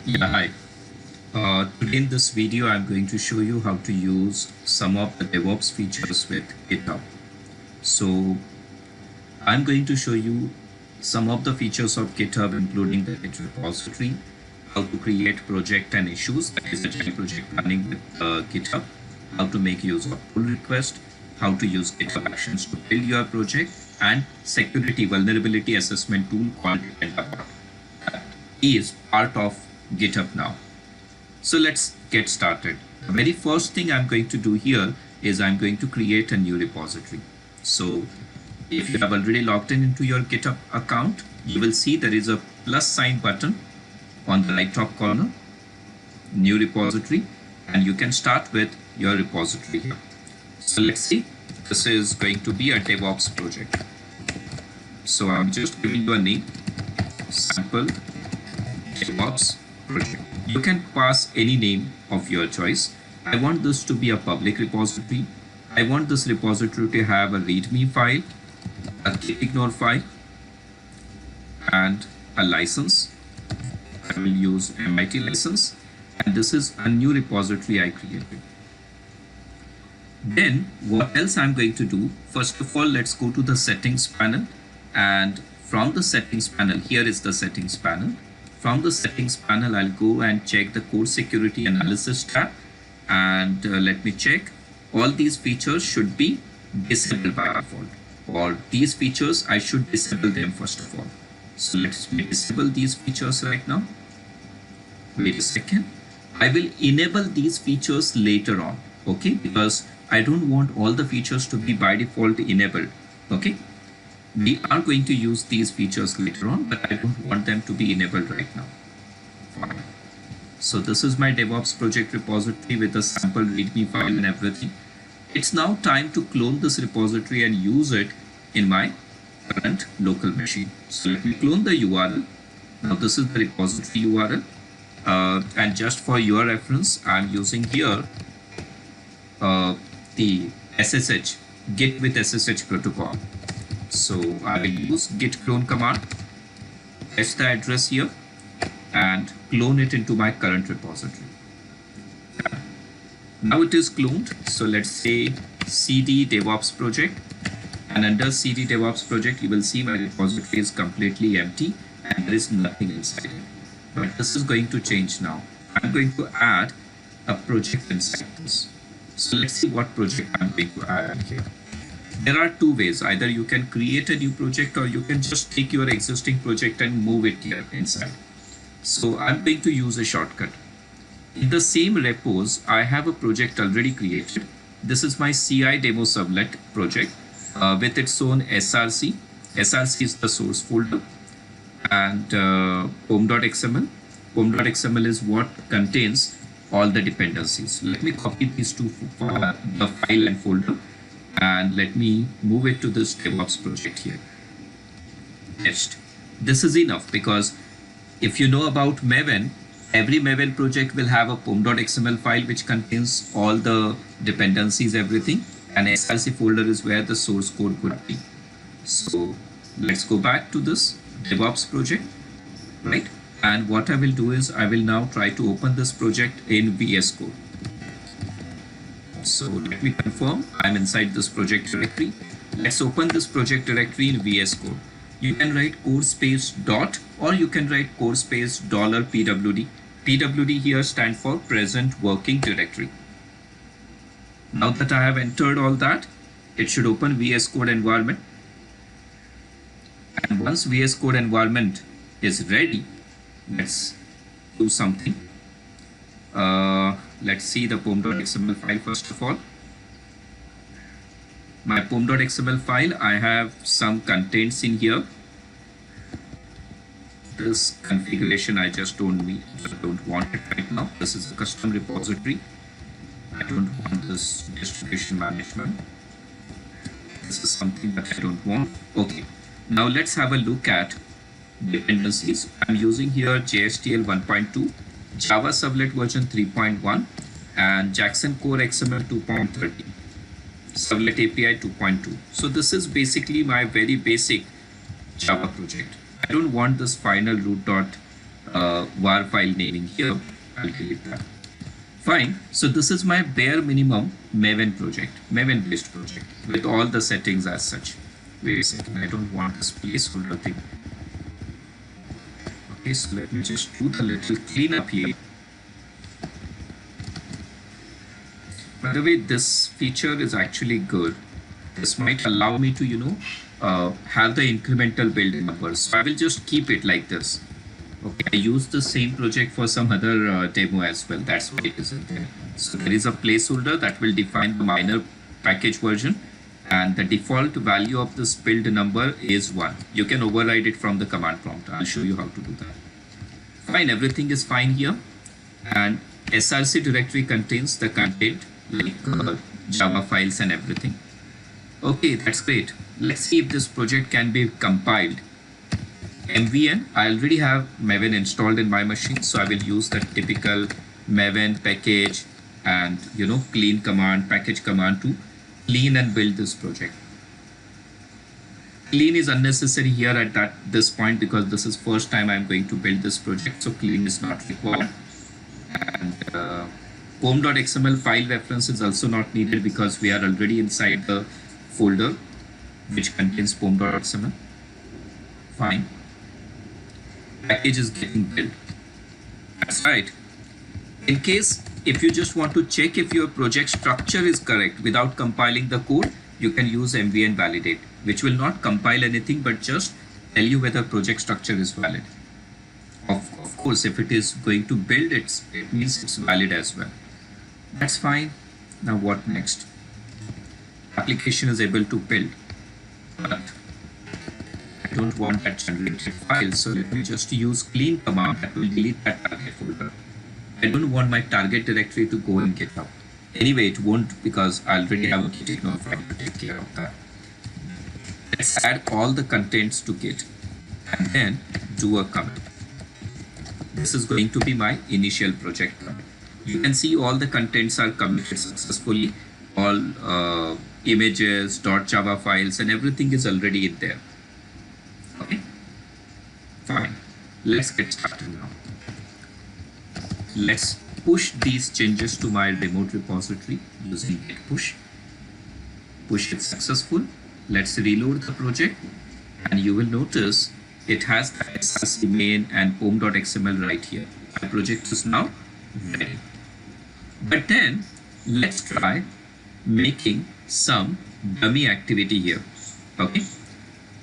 Yeah, hi. Today in this video, I'm going to show you how to use some of the DevOps features with GitHub. So I'm going to show you some of the features of GitHub, including the Git repository, how to create project and issues, that is agile project planning with GitHub, how to make use of pull request, how to use GitHub Actions to build your project, and security vulnerability assessment tool called dependabot. That is part of GitHub now. So let's get started. The very first thing I'm going to do here is I'm going to create a new repository. So if you have already logged in into your GitHub account, you will see there is a plus sign button on the right top corner, new repository, and you can start with your repository here. So let's see, this is going to be a DevOps project. So I'm just giving you a name, sample DevOps project. You can pass any name of your choice. I want this to be a public repository. I want this repository to have a README file, a gitignore file, and a license. I will use MIT license, and this is a new repository I created. Then what else I'm going to do? First of all, let's go to the settings panel, and from the settings panel, here is the settings panel. From the settings panel, I'll go and check the code security analysis tab, and let me check. All these features should be disabled by default, or these features I should disable them first of all. So let's disable these features right now. Wait a second. I will enable these features later on, okay? Because I don't want all the features to be by default enabled, okay? We are going to use these features later on, but I don't want them to be enabled right now. Fine. So this is my DevOps project repository with a sample README file and everything. It's now time to clone this repository and use it in my current local machine. So let me clone the URL. Now this is the repository URL. And just for your reference, I'm using here the SSH, Git with SSH protocol. So I will use git clone command, paste the address here, and clone it into my current repository. Now it is cloned. So let's say cd DevOps project, and under cd DevOps project, you will see my repository is completely empty and there is nothing inside it. But this is going to change now. I'm going to add a project inside this. So let's see what project I'm going to add here. There are two ways. Either you can create a new project, or you can just take your existing project and move it here inside. So I'm going to use a shortcut. In the same repos, I have a project already created. This is my CI demo sublet project with its own SRC. SRC is the source folder, and pom.xml. Pom.xml is what contains all the dependencies. Let me copy these two, the file and folder, and let me move it to this DevOps project here. Next, this is enough, because if you know about Maven, every Maven project will have a pom.xml file which contains all the dependencies, everything, and SRC folder is where the source code would be. So let's go back to this DevOps project, right? And what I will do is I will now try to open this project in VS Code. So let me confirm I'm inside this project directory. Let's open this project directory in VS Code. You can write core space dot, or you can write core space $pwd. pwd here stands for present working directory. Now that I have entered all that, it should open VS Code environment. And once VS Code environment is ready, let's do something. Let's see the pom.xml file first of all. My pom.xml file, I have some contents in here. This configuration I just don't want it right now. This is a custom repository. I don't want this distribution management. This is something that I don't want. Okay, now let's have a look at dependencies. I'm using here JSTL 1.2, Java Servlet version 3.1, and Jackson Core XML 2.30, Servlet API 2.2. So this is basically my very basic Java project. I don't want this final root dot var file naming here. I'll delete that. Fine. So this is my bare minimum Maven project, Maven based project with all the settings as such. Wait a second, I don't want this placeholder thing. Okay, so let me just do the little cleanup here. By the way, this feature is actually good. This might allow me to, have the incremental build numbers. So I will just keep it like this. Okay, I use the same project for some other demo as well. That's why it isn't there. So there is a placeholder that will define the minor package version, and the default value of this build number is 1. You can override it from the command prompt. I'll show you how to do that. Fine, everything is fine here. And src directory contains the content like Java files and everything. Okay, that's great. Let's see if this project can be compiled. MVN, I already have Maven installed in my machine, so I will use the typical Maven package and clean command, package command to clean and build this project. Clean is unnecessary here at this point because this is first time I'm going to build this project, so clean is not required. And pom.xml file reference is also not needed because we are already inside the folder which contains pom.xml. Fine. Package is getting built. That's right. In case if you just want to check if your project structure is correct without compiling the code, you can use mvn validate, which will not compile anything but just tell you whether project structure is valid. Of course, if it is going to build, it means it's valid as well. That's fine. Now what next? Application is able to build, but I don't want that generated file, so let me just use clean command that will delete that target folder. I don't want my target directory to go in GitHub. Anyway, it won't because I already have a Git ignore file to take care of that. Let's add all the contents to Git and then do a commit. This is going to be my initial project commit. You can see all the contents are committed successfully. All images, .java files and everything is already in there. Okay, fine. Let's get started now. Let's push these changes to my remote repository using git push. Push is successful. Let's reload the project and you will notice it has the src main and pom.xml right here. My project is now ready. But then let's try making some dummy activity here. Okay.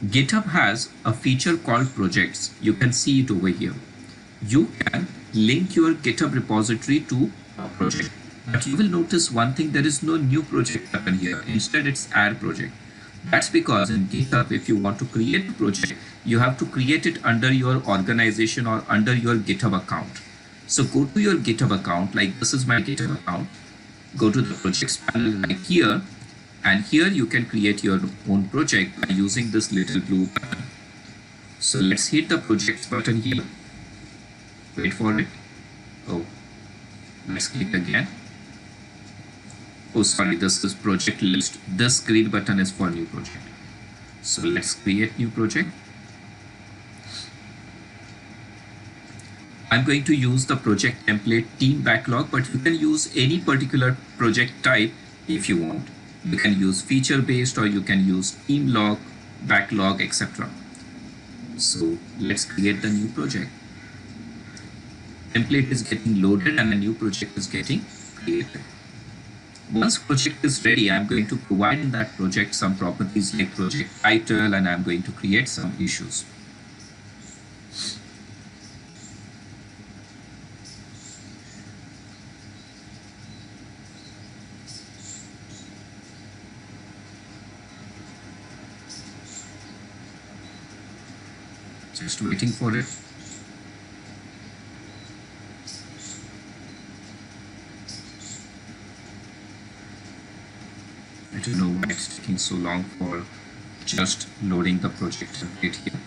GitHub has a feature called projects. You can see it over here. You can link your GitHub repository to a project. But you will notice one thing, there is no new project button here. Instead, it's add project. That's because in GitHub, if you want to create a project, you have to create it under your organization or under your GitHub account. So go to your GitHub account, like this is my GitHub account. Go to the projects panel like here, and here you can create your own project by using this little blue button. So let's hit the projects button here. Wait for it. Oh, let's click again. Oh, sorry, this is project list. This green button is for new project. So let's create new project. I'm going to use the project template team backlog, but you can use any particular project type if you want. You can use feature based or you can use team log, backlog, etc. So let's create the new project. Template is getting loaded and a new project is getting created. Once project is ready, I'm going to provide in that project some properties like project title, and I'm going to create some issues. Just waiting for it. I don't know why it's taking so long for just loading the project template here.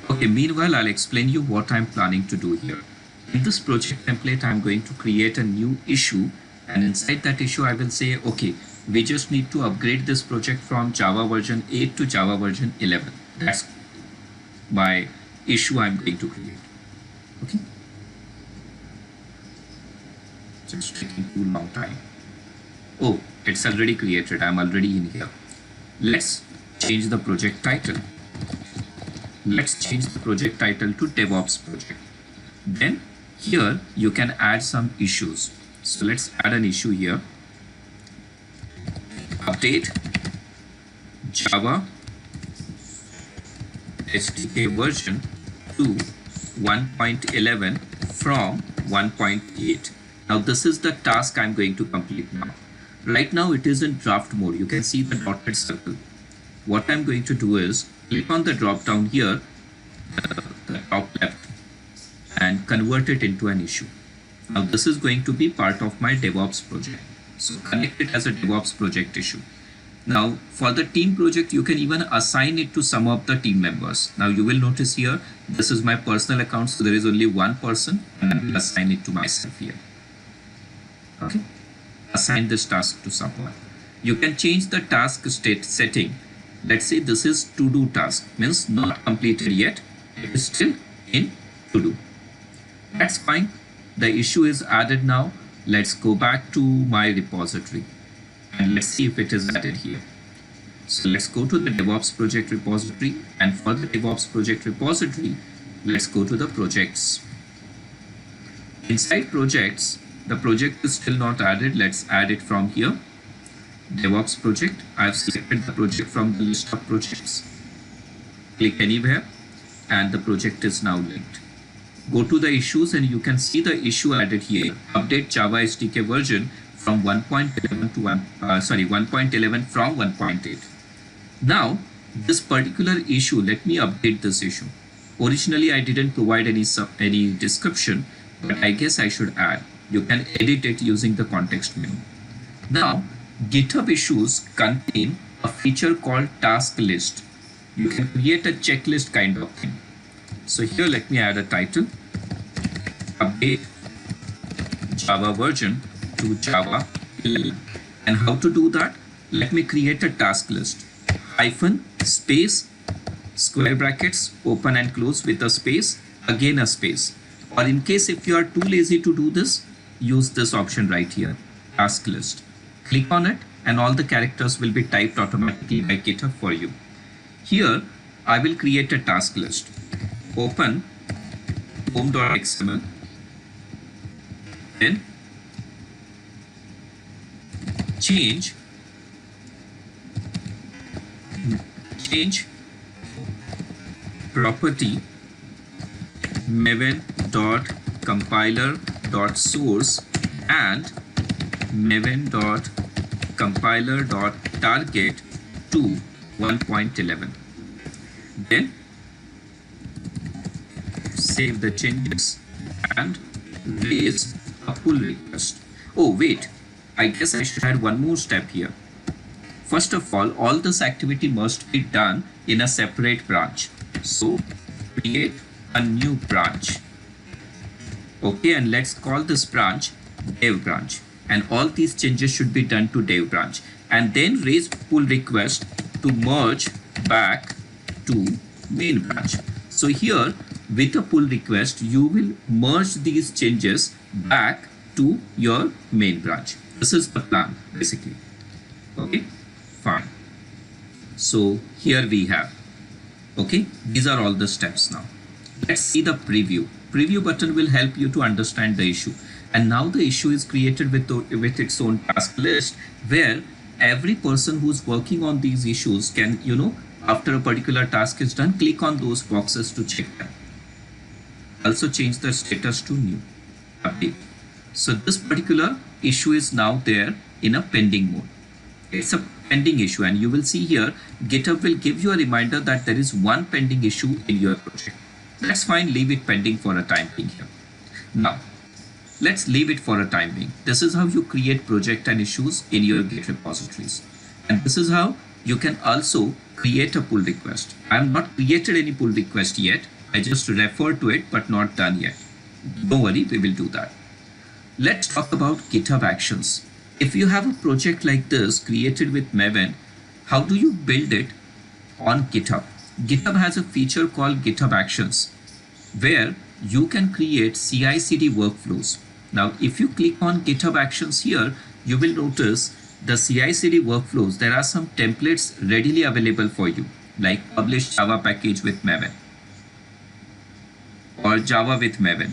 Okay, meanwhile, I'll explain you what I'm planning to do here. In this project template, I'm going to create a new issue And inside that issue, I will say, okay, we just need to upgrade this project from Java version 8 to Java version 11. That's my issue I'm going to create. Okay. Just taking too long time. Oh, it's already created. I'm already in here. Let's change the project title. Let's change the project title to DevOps project. Then here you can add some issues. So let's add an issue here. Update Java SDK version to 1.11 from 1.8. Now this is the task I'm going to complete now. Right now it is in draft mode. You can see the dotted circle. What I'm going to do is click on the drop down here, the top left, and convert it into an issue. Now this is going to be part of my DevOps project. So connect it as a DevOps project issue. Now for the team project, you can even assign it to some of the team members. Now you will notice here, this is my personal account. So there is only one person and I will assign it to myself here. Okay. Assign this task to someone. You can change the task state setting. Let's say this is to do task, means not completed yet. It is still in to do. That's fine. The issue is added now. Let's go back to my repository and let's see if it is added here. So let's go to the DevOps project repository, and for the DevOps project repository, let's go to the projects. Inside projects, the project is still not added. Let's add it from here. DevOps project. I've selected the project from the list of projects. Click anywhere and the project is now linked. Go to the issues and you can see the issue added here. Update Java SDK version from 1.11 to 1.11 from 1.8. Now this particular issue, let me update this issue. Originally I didn't provide any description, but I guess I should add. You can edit it using the context menu. Now GitHub issues contain a feature called task list. You can create a checklist kind of thing. So here let me add a title. Update Java version to Java 11. And how to do that? Let me create a task list. Hyphen space square brackets open and close with a space, again a space. Or in case if you are too lazy to do this, use this option right here, task list. Click on it and all the characters will be typed automatically by GitHub for you. Here I will create a task list. Open home.xml, then change property maven.compiler.source and maven.compiler.target to 1.11. Then save the changes and raise a pull request. Oh wait, I guess I should add one more step here. First of all this activity must be done in a separate branch. So create a new branch. Okay, and let's call this branch dev branch. And all these changes should be done to dev branch. And then raise pull request to merge back to main branch. So here with a pull request, you will merge these changes back to your main branch. This is the plan basically. Okay, fine. So here we have, okay, these are all the steps now. Let's see the preview. Preview button will help you to understand the issue. And now the issue is created with its own task list, where every person who's working on these issues can, after a particular task is done, click on those boxes to check them. Also change the status to new update. So this particular issue is now there in a pending mode. It's a pending issue, and you will see here GitHub will give you a reminder that there is one pending issue in your project. That's fine, leave it pending for a time being here. Now let's leave it for a time being. This is how you create project and issues in your Git repositories. And this is how you can also create a pull request. I have not created any pull request yet. I just refer to it, but not done yet. Don't worry, we will do that. Let's talk about GitHub Actions. If you have a project like this created with Maven, how do you build it on GitHub? GitHub has a feature called GitHub Actions, where you can create CI/CD workflows. Now, if you click on GitHub Actions here, you will notice the CI/CD workflows. There are some templates readily available for you, like publish Java package with Maven or Java with Maven.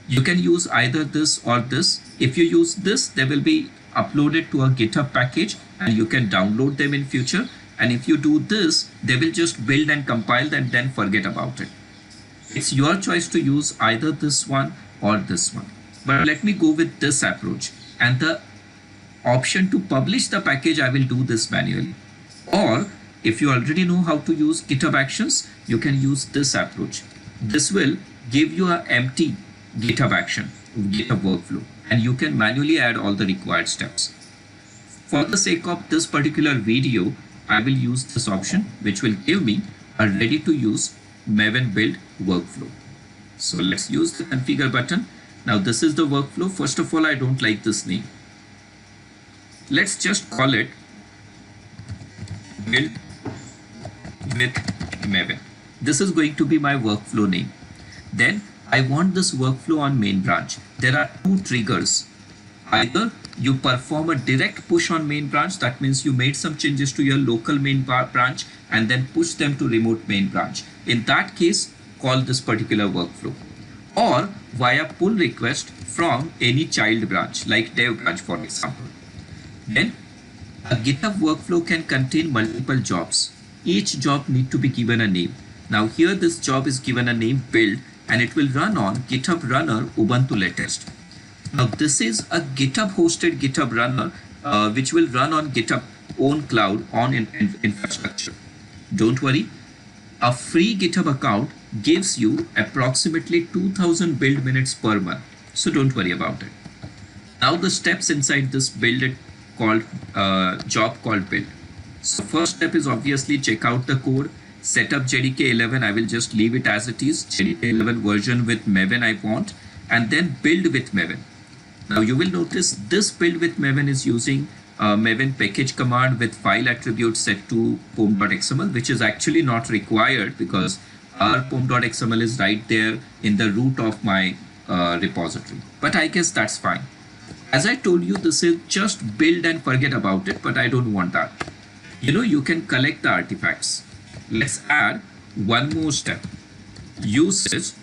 You can use either this or this. If you use this, they will be uploaded to a GitHub package and you can download them in future. And if you do this, they will just build and compile and then forget about it. It's your choice to use either this one or this one. But let me go with this approach. And the option to publish the package, I will do this manually. Or if you already know how to use GitHub Actions, you can use this approach. This will give you an empty GitHub action, GitHub workflow, and you can manually add all the required steps. For the sake of this particular video, I will use this option, which will give me a ready to use Maven build workflow. So let's use the configure button. Now this is the workflow. First of all, I don't like this name. Let's just call it build with Maven. This is going to be my workflow name. Then I want this workflow on main branch. There are two triggers. Either you perform a direct push on main branch, that means you made some changes to your local main branch and then push them to remote main branch. In that case, call this particular workflow. Or via pull request from any child branch, like dev branch for example. Then a GitHub workflow can contain multiple jobs. Each job need to be given a name. Now here this job is given a name build and it will run on GitHub runner Ubuntu latest. Now this is a GitHub hosted GitHub runner which will run on GitHub own cloud on infrastructure. Don't worry, a free GitHub account gives you approximately 2000 build minutes per month. So don't worry about it. Now the steps inside this build called job called build. So first step is obviously check out the code. Set up JDK 11, I will just leave it as it is. JDK 11 version with Maven I want, and then build with Maven. Now you will notice this build with Maven is using Maven package command with file attribute set to pom.xml, which is actually not required because our pom.xml is right there in the root of my repository. But I guess that's fine. As I told you, this is just build and forget about it, but I don't want that. You can collect the artifacts. Let's add one more step. Usage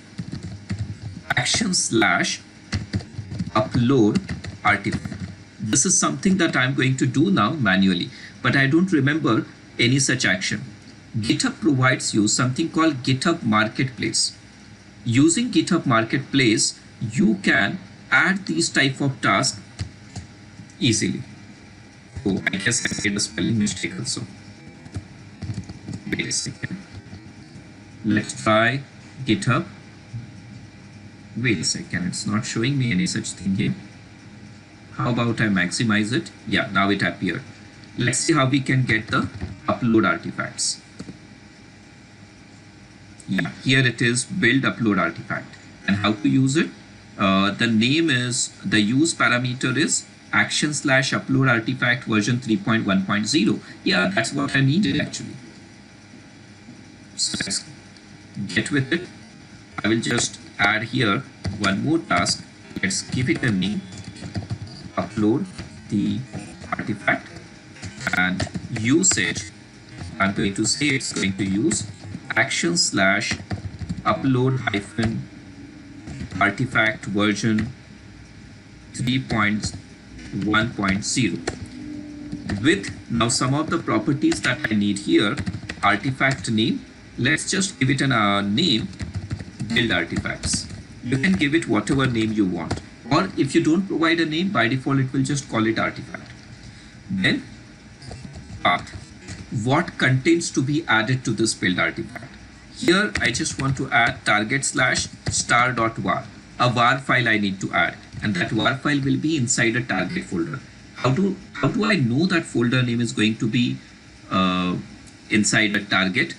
action/upload artifact. This is something that I'm going to do now manually, but I don't remember any such action. GitHub provides you something called GitHub Marketplace. Using GitHub Marketplace, you can add these type of tasks easily. Oh, I guess I made a spelling mistake also. Wait a second. Let's try GitHub. Wait a second, it's not showing me any such thing here. How about I maximize it? Yeah, now it appeared. Let's see how we can get the upload artifacts. Yeah, here it is, build upload artifact. And how to use it? The name is, the use parameter is action/upload artifact version 3.1.0. Yeah, that's what I needed actually. So let's get with it. I will just add here one more task. Let's give it a name, upload the artifact, and usage, I'm going to say it's going to use action/upload-artifact version 3.1.0 with now some of the properties that I need here. Artifact name, let's just give it a name, build artifacts. You can give it whatever name you want, or if you don't provide a name, by default it will just call it artifact. Then path, what contains to be added to this build artifact. Here I just want to add target/star.var, a var file I need to add, and that var file will be inside a target folder. How do I know that folder name is going to be inside a target,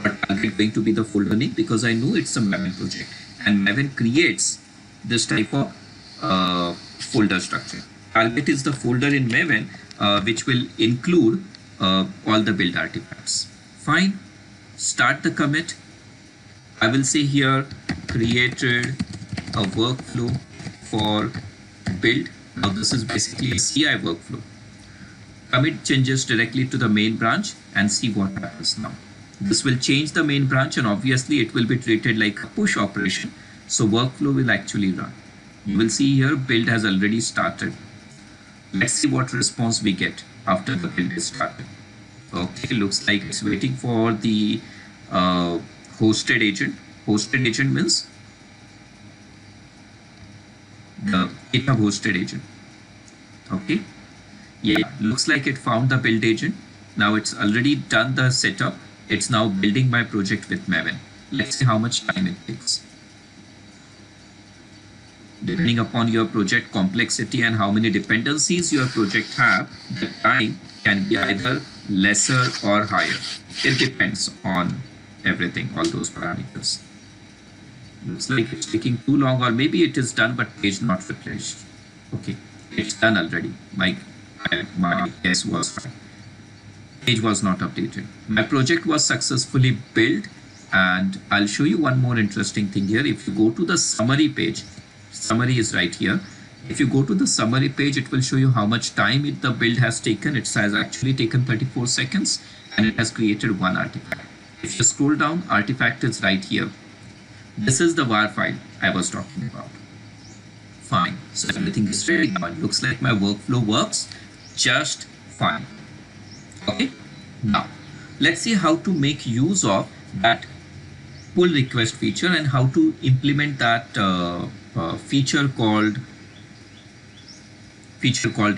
or target going to be the folder name? Because I know it's a Maven project, and Maven creates this type of folder structure. Target is the folder in Maven which will include all the build artifacts. Fine. Start the commit. I will say here created a workflow for build. Now this is basically a CI workflow. Commit changes directly to the main branch and see what happens now. This will change the main branch and obviously it will be treated like a push operation. So workflow will actually run. You will see here build has already started. Let's see what response we get after the build is started. Okay, looks like it's waiting for the hosted agent. Hosted agent means the GitHub hosted agent. Okay. Yeah, looks like it found the build agent. Now it's already done the setup. It's now building my project with Maven. Let's see how much time it takes. Depending upon your project complexity and how many dependencies your project have, the time can be either lesser or higher. It depends on everything, all those parameters. Looks like it's taking too long, or maybe it is done but page not refreshed. Okay, it's done already. My guess was right. Page was not updated. My project was successfully built, and I'll show you one more interesting thing here. If you go to the summary page, summary is right here. If you go to the summary page, it will show you how much time the build has taken. It has actually taken 34 seconds and it has created one artifact. If you scroll down, artifact is right here. This is the var file I was talking about. Fine. So everything is ready now. It looks like my workflow works just fine. Okay. Now let's see how to make use of that pull request feature and how to implement that feature called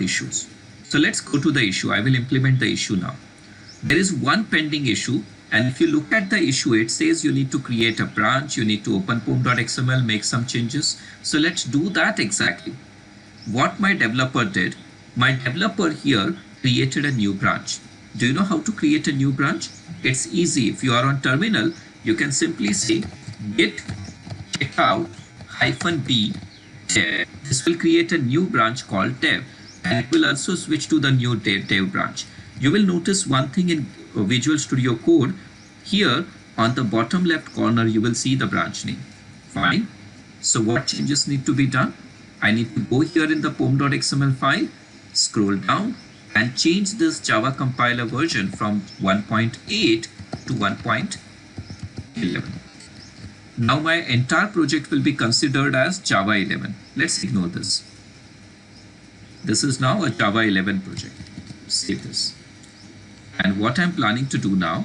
issues. So let's go to the issue. I will implement the issue now. There is one pending issue, and if you look at the issue, it says you need to create a branch, you need to open pom.xml, make some changes. So let's do that exactly. What my developer did, my developer here created a new branch. Do you know how to create a new branch? It's easy. If you are on terminal, you can simply say git checkout -b dev. This will create a new branch called dev, and it will also switch to the new dev branch. You will notice one thing in Visual Studio Code. Here on the bottom left corner, you will see the branch name. Fine. So what changes need to be done? I need to go here in the pom.xml file, scroll down and change this Java compiler version from 1.8 to 1.11. Now my entire project will be considered as Java 11. Let's ignore this. This is now a Java 11 project. Save this. And what I'm planning to do now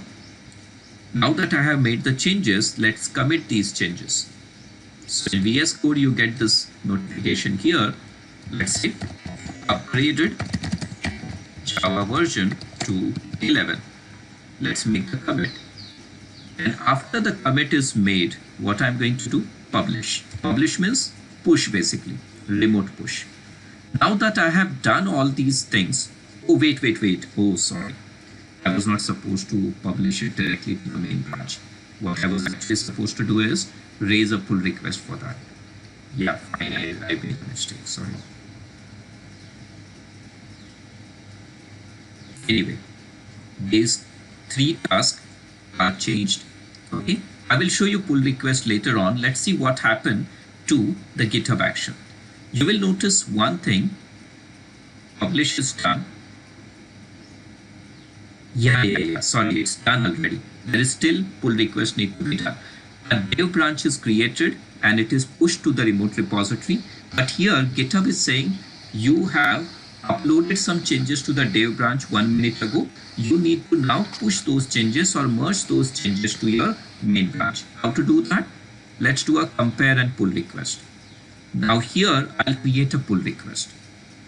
that I have made the changes, let's commit these changes. So in VS Code, you get this notification here. Let's say upgraded Java version to 11. Let's make the commit. And after the commit is made, what I'm going to do? Publish. Publish means push, basically, remote push. Now that I have done all these things, oh, wait. Oh, sorry. I was not supposed to publish it directly to the main branch. What I was actually supposed to do is raise a pull request for that. Yeah, fine, I made a mistake, sorry. Anyway, these three tasks are changed. Okay, I will show you pull request later on. Let's see what happened to the GitHub action. You will notice one thing. Publish is done. Yeah. Sorry, it's done already. There is still pull request need to be done. A dev branch is created and it is pushed to the remote repository. But here GitHub is saying you have uploaded some changes to the dev branch 1 minute ago. You need to now push those changes or merge those changes to your main branch. How to do that? Let's do a compare and pull request. Now here I'll create a pull request.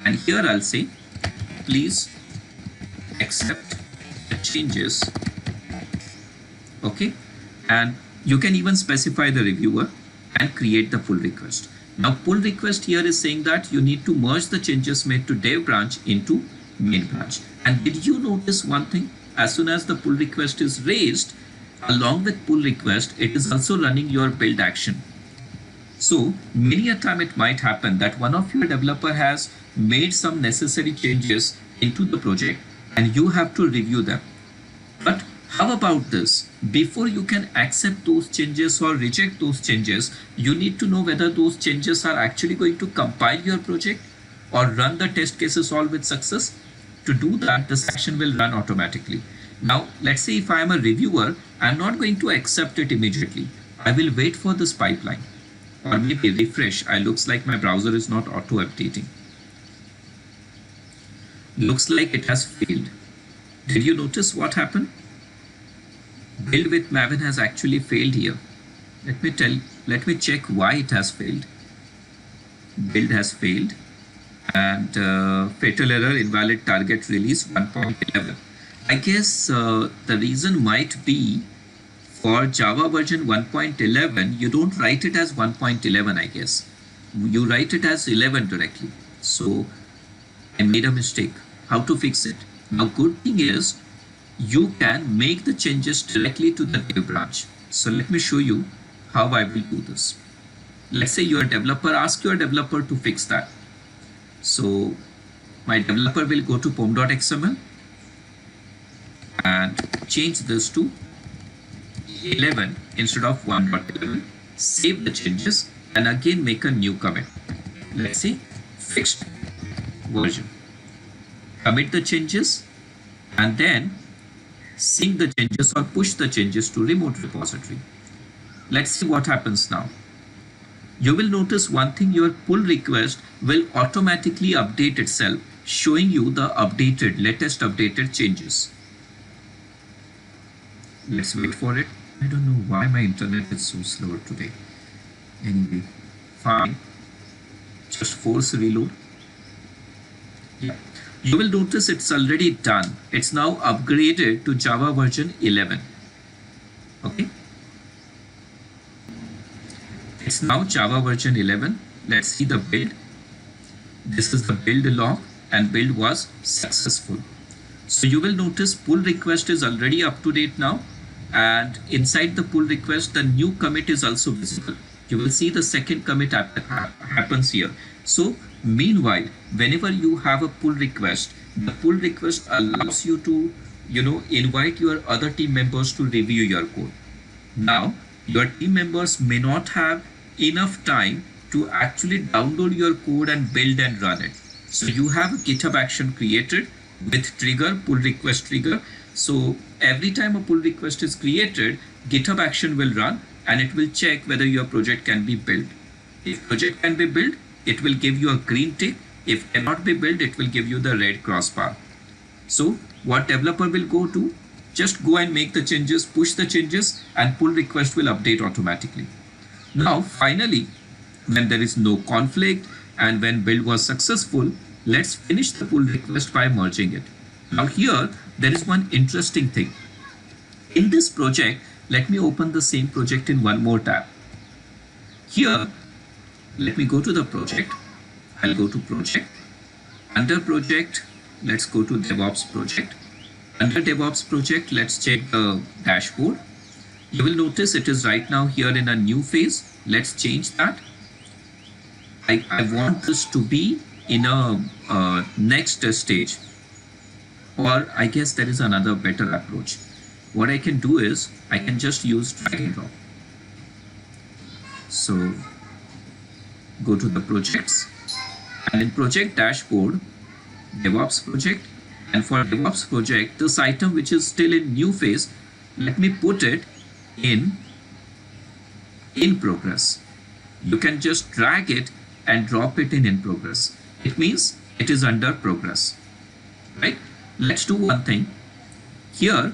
And here I'll say, please accept the changes. Okay. And you can even specify the reviewer and create the pull request. Now pull request here is saying that you need to merge the changes made to dev branch into main branch. And did you notice one thing? As soon as the pull request is raised, along with pull request, it is also running your build action. So many a time it might happen that one of your developer has made some necessary changes into the project and you have to review them. But how about this? Before you can accept those changes or reject those changes, you need to know whether those changes are actually going to compile your project or run the test cases all with success. To do that, this action will run automatically. Now, let's say if I am a reviewer, I'm not going to accept it immediately. I will wait for this pipeline or maybe refresh. I looks like my browser is not auto updating. Looks like it has failed. Did you notice what happened? Build with Maven has actually failed here. Let me check why it has failed. Build has failed and fatal error, invalid target release 1.11. I guess the reason might be for Java version 1.11, you don't write it as 1.11, I guess. You write it as 11 directly. So I made a mistake. How to fix it? Now, good thing is you can make the changes directly to the dev branch. So let me show you how I will do this. Let's say your developer, ask your developer to fix that. So my developer will go to pom.xml and change this to 11 instead of 1.11. Save the changes and again make a new commit. Let's say fixed version. Commit the changes and then sync the changes or push the changes to remote repository. Let's see what happens now. You will notice one thing, your pull request will automatically update itself, showing you the latest updated changes. Let's wait for it. I don't know why my internet is so slow today. Anyway, fine. Just force reload. Yeah. You will notice it's already done. It's now upgraded to Java version 11. Okay. It's now Java version 11. Let's see the build. This is the build log and build was successful. So you will notice pull request is already up to date now. And inside the pull request, the new commit is also visible. You will see the second commit happens here. So meanwhile, whenever you have a pull request, the pull request allows you to, invite your other team members to review your code. Now, your team members may not have enough time to actually download your code and build and run it. So you have a GitHub action created with trigger, pull request trigger. So every time a pull request is created, GitHub action will run and it will check whether your project can be built. If project can be built, it will give you a green tick. If cannot be built, it will give you the red crossbar. So what developer will go to? Just go and make the changes, push the changes, and pull request will update automatically. Now, finally, when there is no conflict and when build was successful, let's finish the pull request by merging it. Now here, there is one interesting thing. In this project, let me open the same project in one more tab. Here, let me go to the project. I'll go to project. Under project, let's go to DevOps project. Under DevOps project, let's check the dashboard. You will notice it is right now here in a new phase. Let's change that. I want this to be in a next stage. Or I guess there is another better approach. What I can do is I can just use drag and drop. So go to the projects and in project dashboard, DevOps project, and for DevOps project, this item which is still in new phase, let me put it in progress. You can just drag it and drop it in progress. It means it is under progress, right? Let's do one thing. Here,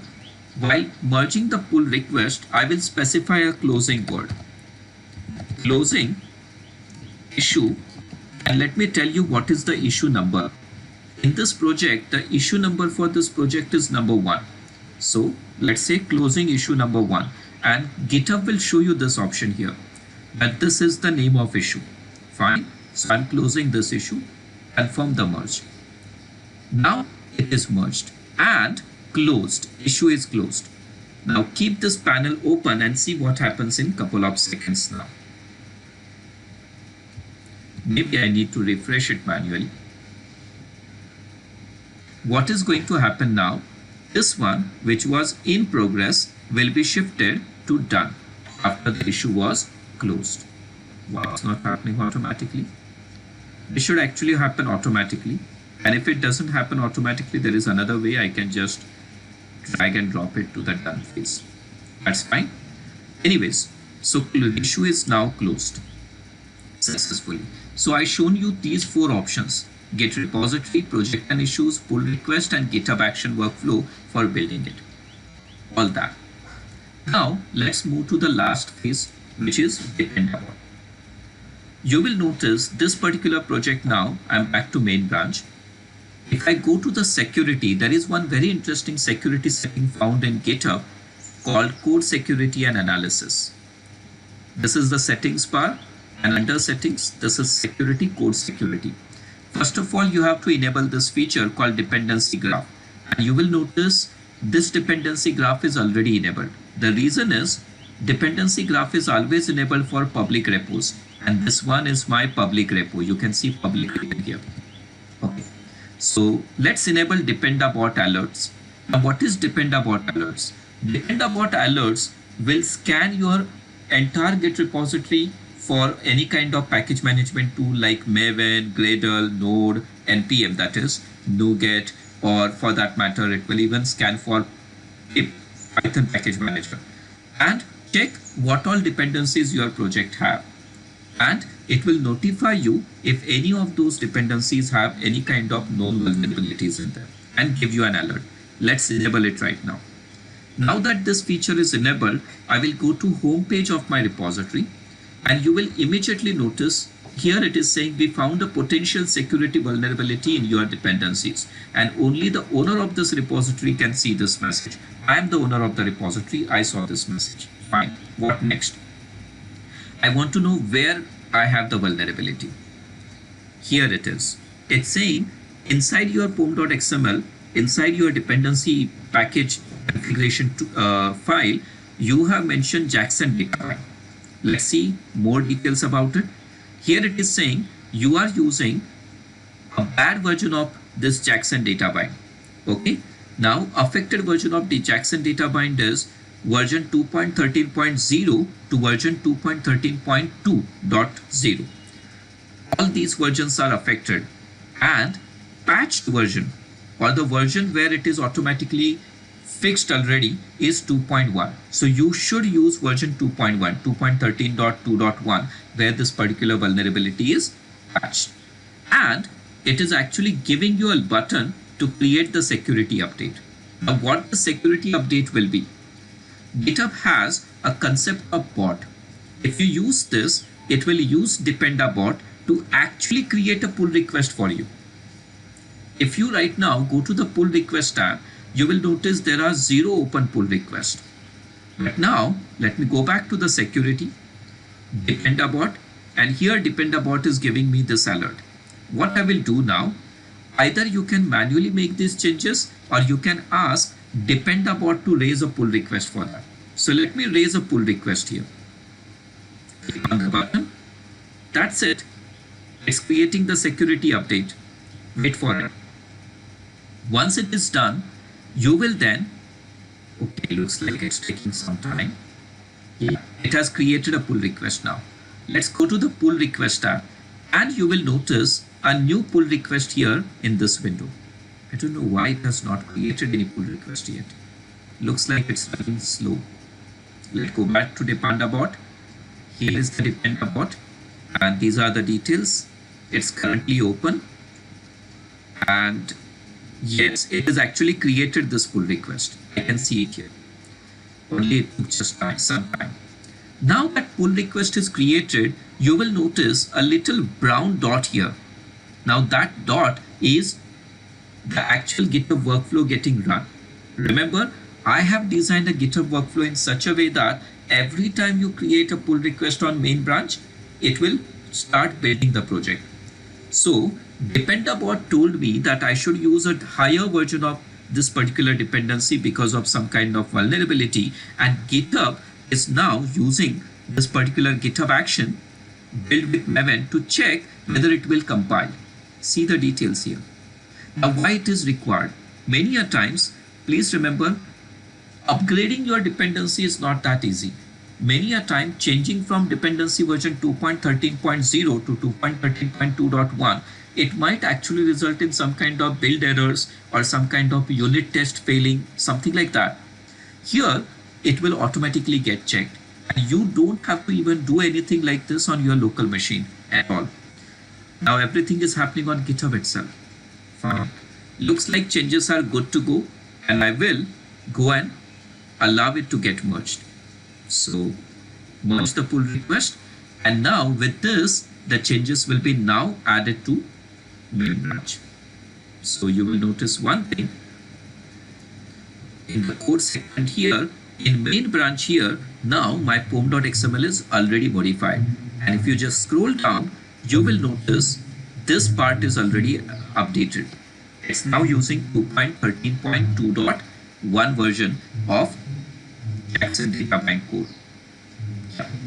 while merging the pull request, I will specify a closing word. Closing issue, and let me tell you what is the issue number. In this project, the issue number for this project is number 1. So let's say closing issue number 1, and GitHub will show you this option here, that this is the name of issue. Fine. So I'm closing this issue, confirm the merge. Now it is merged and closed. Issue is closed. Now keep this panel open and see what happens in couple of seconds now. Maybe I need to refresh it manually. What is going to happen now? This one, which was in progress, will be shifted to done after the issue was closed. Why it's not happening automatically? This should actually happen automatically. And if it doesn't happen automatically, there is another way. I can just drag and drop it to the done phase. That's fine. Anyways, so the issue is now closed successfully. So I shown you these 4 options: Git repository, project and issues, pull request, and GitHub action workflow for building it. All that. Now let's move to the last phase, which is dependabot. You will notice this particular project now, I'm back to main branch. If I go to the security, there is one very interesting security setting found in GitHub called code security and analysis. This is the settings bar, and under settings, this is security, code security. First of all, you have to enable this feature called dependency graph. And you will notice this dependency graph is already enabled. The reason is dependency graph is always enabled for public repos. And this one is my public repo. You can see public here. Okay. So let's enable dependabot alerts. Now what is dependabot alerts? Dependabot alerts will scan your entire Git repository for any kind of package management tool like Maven, Gradle, Node, NPM, that is NuGet, or for that matter, it will even scan for pip, Python package manager, and check what all dependencies your project have. And it will notify you if any of those dependencies have any kind of known vulnerabilities in them and give you an alert. Let's enable it right now. Now that this feature is enabled, I will go to home page of my repository, and you will immediately notice here it is saying we found a potential security vulnerability in your dependencies, and only the owner of this repository can see this message. I am the owner of the repository. I saw this message. Fine. What next? I want to know where I have the vulnerability. Here it is. It's saying inside your pom.xml, inside your dependency package configuration file, you have mentioned Jackson data bind. Let's see more details about it. Here it is saying you are using a bad version of this Jackson data bind. Okay. Now affected version of the Jackson data bind is version 2.13.0 to version 2.13.2.0. All these versions are affected, and patched version, or the version where it is automatically fixed already, is 2.1. So you should use version 2.1, 2.13.2.1, where this particular vulnerability is patched. And it is actually giving you a button to create the security update. Now what the security update will be? GitHub has a concept of bot. If you use this, it will use dependabot to actually create a pull request for you. If you right now go to the pull request tab, you will notice there are 0 open pull requests. But now let me go back to the security, dependabot, and here dependabot is giving me this alert. What I will do now, either you can manually make these changes, or you can ask dependabot to raise a pull request for that. So let me raise a pull request here. Click on the button. That's it. It's creating the security update. Wait for it. Once it is done, you will then, okay, looks like it's taking some time. Yeah, it has created a pull request now. Let's go to the pull request tab, and you will notice a new pull request here in this window. I don't know why it has not created any pull request yet. Looks like it's running slow. Let's go back to dependabot. Here is the dependabot, and these are the details. It's currently open, and yes, it has actually created this pull request. I can see it here. Only it took just some time. Now that pull request is created, you will notice a little brown dot here. Now that dot is the actual GitHub workflow getting run. Remember, I have designed a GitHub workflow in such a way that every time you create a pull request on main branch, it will start building the project. So dependabot told me that I should use a higher version of this particular dependency because of some kind of vulnerability, and GitHub is now using this particular GitHub action build with Maven to check whether it will compile. See the details here. Now why it is required? Many a times, please remember, upgrading your dependency is not that easy. Many a time changing from dependency version 2.13.0 to 2.13.2.1, it might actually result in some kind of build errors or some kind of unit test failing, something like that. Here, it will automatically get checked and you don't have to even do anything like this on your local machine at all. Now everything is happening on GitHub itself. Fine. Looks like changes are good to go and I will go and allow it to get merged. So merge the pull request and now with this the changes will be now added to main branch. So you will notice one thing in the code segment here, in main branch here, now my pom.xml is already modified. And if you just scroll down, you will notice this part is already updated. It's now using 2.13.2.1 version of Jackson data bank code.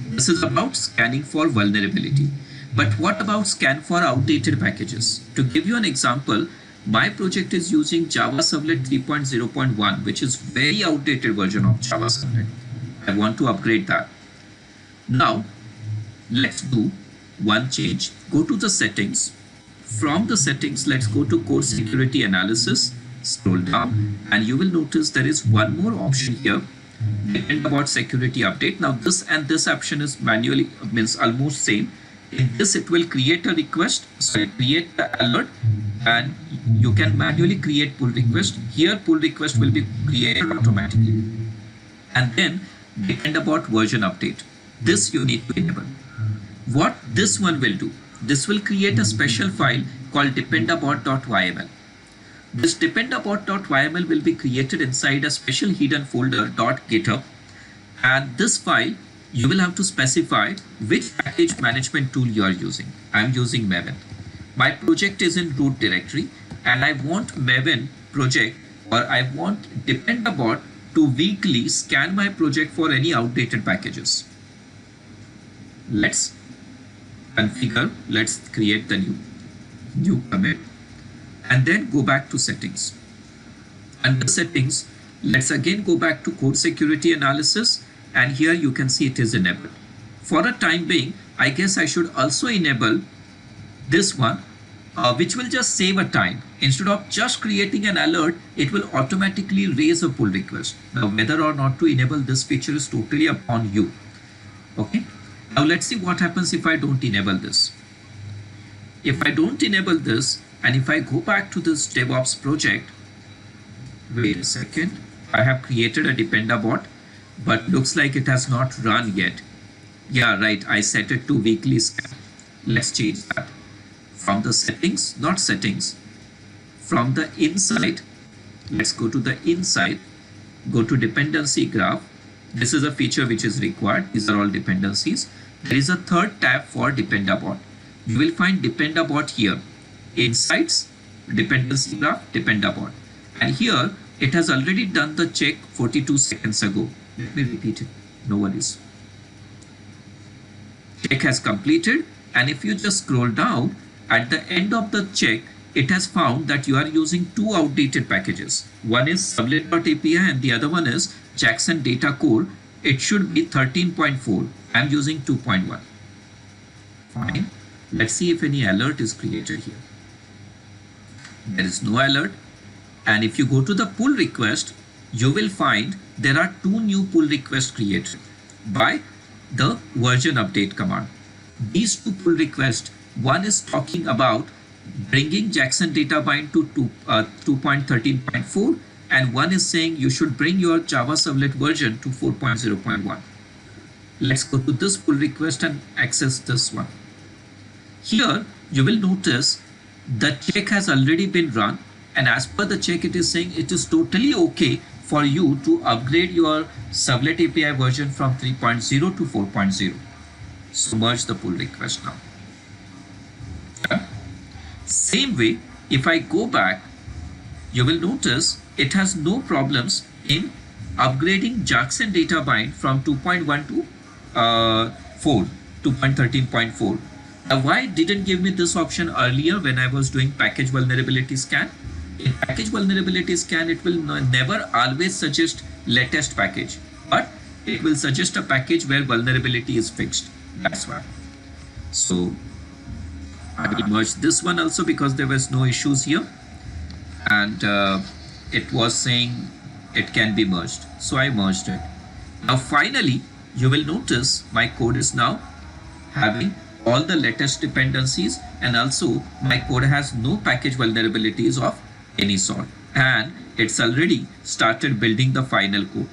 This is about scanning for vulnerability. But what about scan for outdated packages? To give you an example, my project is using Java Servlet 3.0.1, which is very outdated version of Java Servlet. I want to upgrade that. Now, let's do one change. Go to the settings. From the settings, let's go to core security analysis. Scroll down and you will notice there is one more option here. Dependabot security update. Now this and this option is manually, means almost same. In this it will create a request, create the alert and you can manually create pull request. Here pull request will be created automatically. And then dependabot version update. This you need to enable. What this one will do? This will create a special file called dependabot.yml. This dependabot.yml will be created inside a special hidden folder .github, and this file you will have to specify which package management tool you are using. I'm using Maven. My project is in root directory and I want Maven project or I want dependabot to weekly scan my project for any outdated packages. Let's configure, let's create the new commit and then go back to settings. Under settings, let's again go back to code security analysis and here you can see it is enabled. For a time being, I guess I should also enable this one, which will just save a time. Instead of just creating an alert, it will automatically raise a pull request. Now whether or not to enable this feature is totally upon you. Okay. Now let's see what happens if I don't enable this. If I don't enable this and if I go back to this DevOps project, wait a second, I have created a dependabot, but looks like it has not run yet. Yeah, right, I set it to weekly scan. Let's change that. From the settings, not settings, from the inside, let's go to the inside, go to dependency graph. This is a feature which is required. These are all dependencies. There is a third tab for dependabot. You will find dependabot here. Insights, dependency graph, dependabot. And here it has already done the check 42 seconds ago. Let me repeat it. No worries. Check has completed. And if you just scroll down, at the end of the check, it has found that you are using two outdated packages. One is servlet.api and the other one is Jackson Data Core. It should be 13.4. I'm using 2.1. Fine. Let's see if any alert is created here. There is no alert. And if you go to the pull request, you will find there are two new pull requests created by the version update command. These two pull requests, one is talking about bringing Jackson data bind to 2.13.4 and one is saying you should bring your Java Servlet version to 4.0.1. Let's go to this pull request and access this one. Here you will notice the check has already been run, and as per the check it is saying it is totally okay for you to upgrade your Servlet API version from 3.0 to 4.0. So merge the pull request now. Same way, if I go back, you will notice it has no problems in upgrading Jackson data bind from 2.1 to 4. 2.13.4. Now, why it didn't give me this option earlier when I was doing package vulnerability scan? In package vulnerability scan, it will never always suggest latest package, but it will suggest a package where vulnerability is fixed. That's why. So I will merge this one also because there was no issues here, and it was saying it can be merged. So I merged it. Now finally, you will notice my code is now having all the latest dependencies, and also my code has no package vulnerabilities of any sort, and it's already started building the final code.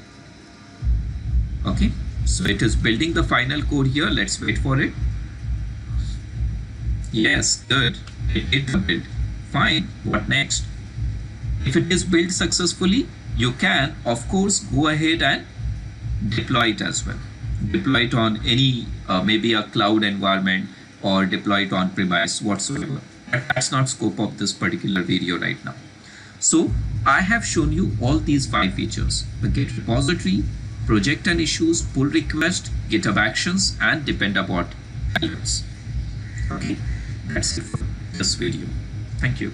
Okay, so it is building the final code here. Let's wait for it. Yes, good. It did the build. Fine. What next? If it is built successfully, you can, of course, go ahead and deploy it as well. Deploy it on any, maybe a cloud environment, or deploy it on premise, whatsoever. But that's not scope of this particular video right now. So I have shown you all these 5 features: the Git repository, project and issues, pull request, Github Actions, and dependabot alerts. Okay, that's it for this video. Thank you.